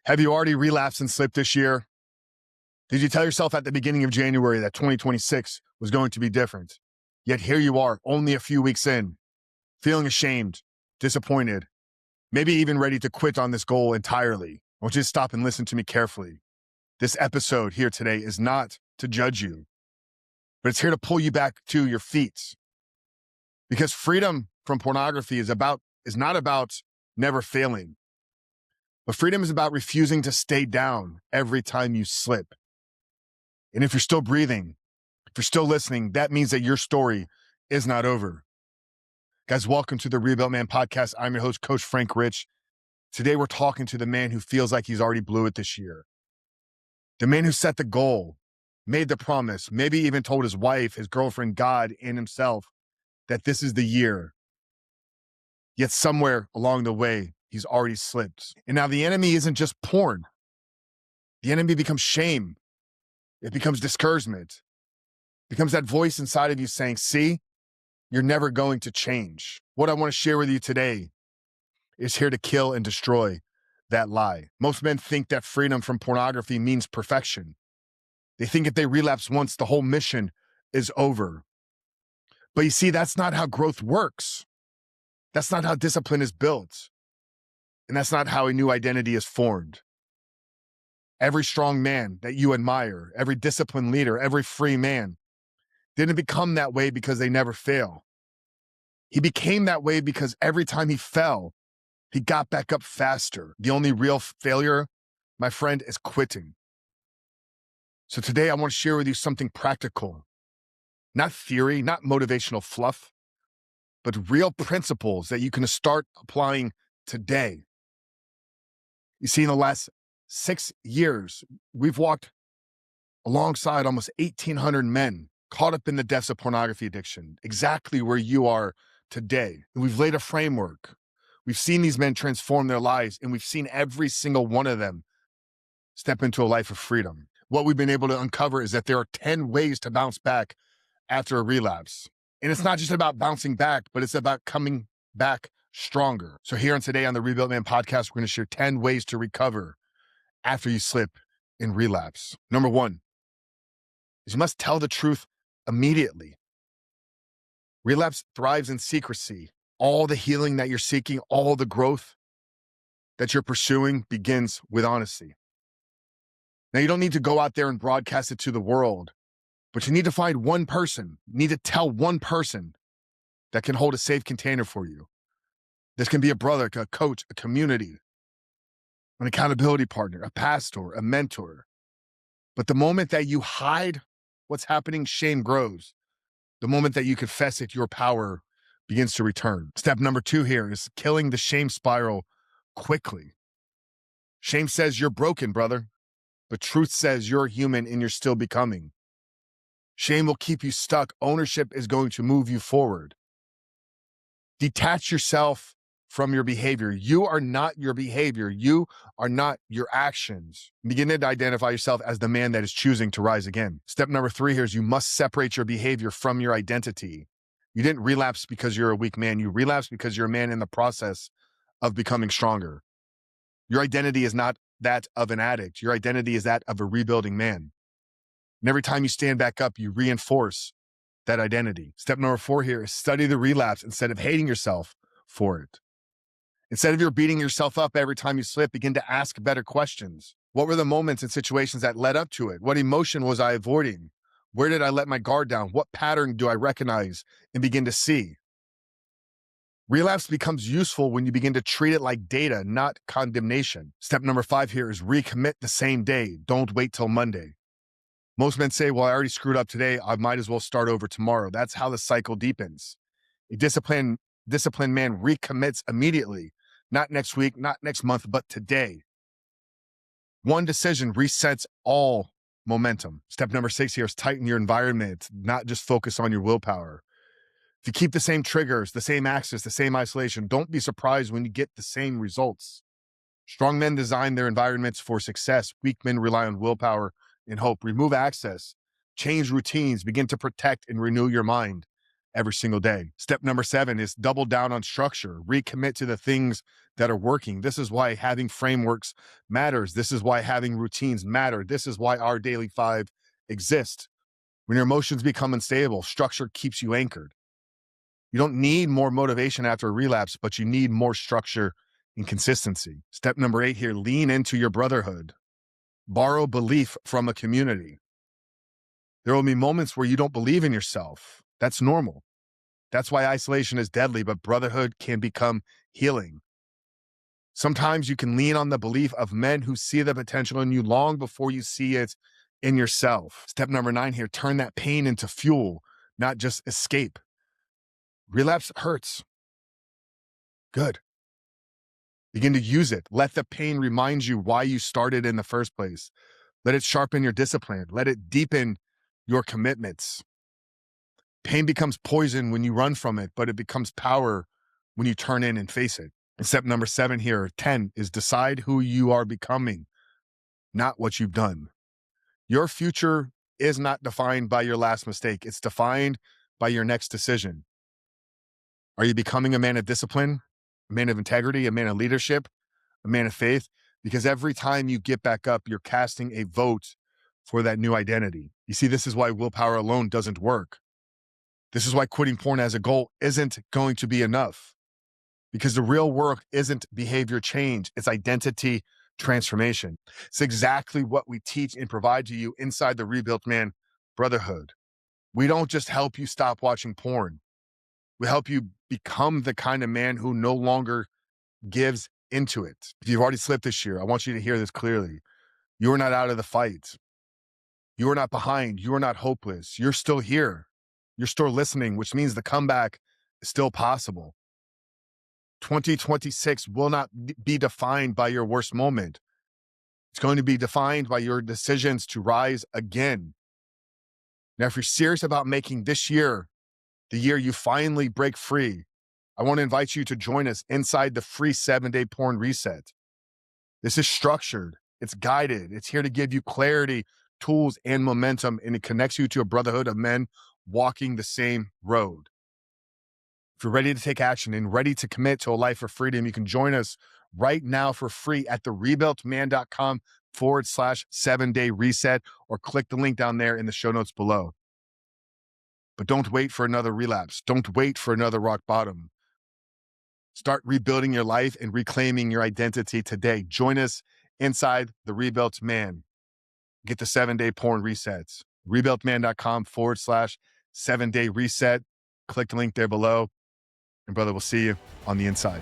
Have you already relapsed and slipped this year? Did you tell yourself at the beginning of January that 2026 was going to be different? Yet here you are, only a few weeks in, feeling ashamed, disappointed, maybe even ready to quit on this goal entirely. I want you to stop and listen to me carefully. This episode here today is not to judge you, but it's here to pull you back to your feet. Because freedom from pornography is not about never failing, but freedom is about refusing to stay down every time you slip. And if you're still breathing, if you're still listening, that means that your story is not over. Guys, welcome to the Rebuilt Man podcast. I'm your host, Coach Frank Rich. Today, we're talking to the man who feels like he's already blew it this year. The man who set the goal, made the promise, maybe even told his wife, his girlfriend, God, and himself that this is the year. Yet somewhere along the way, he's already slipped. And now the enemy isn't just porn. The enemy becomes shame. It becomes discouragement. It becomes that voice inside of you saying, see, you're never going to change. What I want to share with you today is here to kill and destroy that lie. Most men think that freedom from pornography means perfection. They think if they relapse once, the whole mission is over. But you see, that's not how growth works. That's not how discipline is built. And that's not how a new identity is formed. Every strong man that you admire, every disciplined leader, every free man didn't become that way because they never fail. He became that way because every time he fell, he got back up faster. The only real failure, my friend, is quitting. So today I want to share with you something practical, not theory, not motivational fluff, but real principles that you can start applying today. You see, in the last 6 years, we've walked alongside almost 1,800 men caught up in the depths of pornography addiction, exactly where you are today. And we've laid a framework. We've seen these men transform their lives, and we've seen every single one of them step into a life of freedom. What we've been able to uncover is that there are 10 ways to bounce back after a relapse. And it's not just about bouncing back, but it's about coming back stronger. So here and today on the Rebuilt Man podcast, we're going to share 10 ways to recover after you slip and relapse. Number 1 is you must tell the truth immediately. Relapse thrives in secrecy. All the healing that you're seeking, all the growth that you're pursuing begins with honesty. Now, you don't need to go out there and broadcast it to the world, but you need to find one person, you need to tell one person that can hold a safe container for you. This can be a brother, a coach, a community, an accountability partner, a pastor, a mentor. But the moment that you hide what's happening, shame grows. The moment that you confess it, your power begins to return. Step number 2 here is killing the shame spiral quickly. Shame says you're broken, brother, but truth says you're human and you're still becoming. Shame will keep you stuck. Ownership is going to move you forward. Detach yourself from your behavior. You are not your behavior. You are not your actions. Begin to identify yourself as the man that is choosing to rise again. Step number 3 here is you must separate your behavior from your identity. You didn't relapse because you're a weak man. You relapsed because you're a man in the process of becoming stronger. Your identity is not that of an addict. Your identity is that of a rebuilding man. And every time you stand back up, you reinforce that identity. Step number 4 here is study the relapse instead of hating yourself for it. Instead of you beating yourself up every time you slip, begin to ask better questions. What were the moments and situations that led up to it? What emotion was I avoiding? Where did I let my guard down? What pattern do I recognize and begin to see? Relapse becomes useful when you begin to treat it like data, not condemnation. Step number 5 here is recommit the same day. Don't wait till Monday. Most men say, well, I already screwed up today. I might as well start over tomorrow. That's how the cycle deepens. A disciplined man recommits immediately, not next week, not next month, but today. One decision resets all momentum. Step number 6 here is tighten your environment, not just focus on your willpower. If you keep the same triggers, the same access, the same isolation, don't be surprised when you get the same results. Strong men design their environments for success. Weak men rely on willpower and hope. Remove access, change routines, begin to protect and renew your mind. every single day. Step number 7 is double down on structure, recommit to the things that are working. This is why having frameworks matters. This is why having routines matter. This is why our daily 5 exists. When your emotions become unstable, structure keeps you anchored. You don't need more motivation after a relapse, but you need more structure and consistency. Step number 8 here, lean into your brotherhood. Borrow belief from a community. There will be moments where you don't believe in yourself. That's normal. That's why isolation is deadly, but brotherhood can become healing. Sometimes you can lean on the belief of men who see the potential in you long before you see it in yourself. Step number 9 here, turn that pain into fuel, not just escape. Relapse hurts. Good. Begin to use it. Let the pain remind you why you started in the first place. Let it sharpen your discipline. Let it deepen your commitments. Pain becomes poison when you run from it, but it becomes power when you turn in and face it. And step number 7 here, 10, is decide who you are becoming, not what you've done. Your future is not defined by your last mistake. It's defined by your next decision. Are you becoming a man of discipline, a man of integrity, a man of leadership, a man of faith? Because every time you get back up, you're casting a vote for that new identity. You see, this is why willpower alone doesn't work. This is why quitting porn as a goal isn't going to be enough. Because the real work isn't behavior change, it's identity transformation. It's exactly what we teach and provide to you inside the Rebuilt Man Brotherhood. We don't just help you stop watching porn. We help you become the kind of man who no longer gives into it. If you've already slipped this year, I want you to hear this clearly. You are not out of the fight. You are not behind. You are not hopeless. You're still here. You're still listening, which means the comeback is still possible. 2026 will not be defined by your worst moment. It's going to be defined by your decisions to rise again. Now, if you're serious about making this year the year you finally break free, I want to invite you to join us inside the free 7-day porn reset. This is structured. It's guided. It's here to give you clarity, tools, and momentum, and it connects you to a brotherhood of men walking the same road. If you're ready to take action and ready to commit to a life of freedom, you can join us right now for free at therebuiltman.com/7-day reset, or click the link down there in the show notes below. But don't wait for another relapse. Don't wait for another rock bottom. Start rebuilding your life and reclaiming your identity today. Join us inside the Rebuilt Man. Get the 7-day porn resets. Rebuiltman.com/7-day reset. Click the link there below. And brother, we'll see you on the inside.